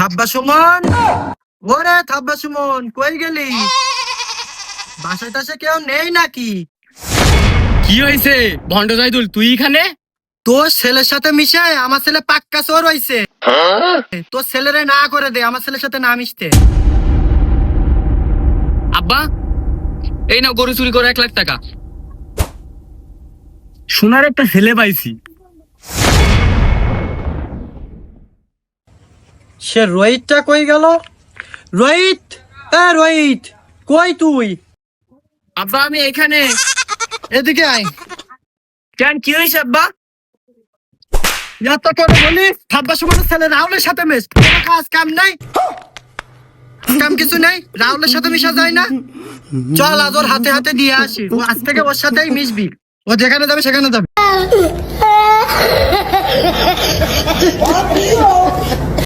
থাব্বা সুমন, ওরে থাব্বা সুমন, কই গেলি? বাসায় টাসে কেউ নেই নাকি? কি হয়েছে ভন্ড জাইদুল, তুই এখানে? তোর ছেলের সাথে মিশে আমার ছেলে পাক্কা চোর হইছে। তোর ছেলেরে না করে দে, আমার ছেলের সাথে না মিশতে। আব্বা, এই নাও গরু চুরি করে 1 লাখ টাকা। সোনার একটা ছেলে পাইছি। সে রোহিতটা কই গেল? রোহিত, রোহিত, কই তুই? আব্বা আমি এখানে। এদিকে আয়। কেন, কি হয়েছে আব্বা? এত করে বলি থাব্বা সুমনের ছেলে রাহুলের সাথে মিশ, কোনো কাজ কাম নাই, কাম কিছু নেই, রাহুলের সাথে মিশা যায় না। চল আজ ওর হাতে হাতে দিয়ে আসি, ও আজ থেকে ওর সাথেই মিশবি, ও যেখানে যাবে সেখানে যাবে।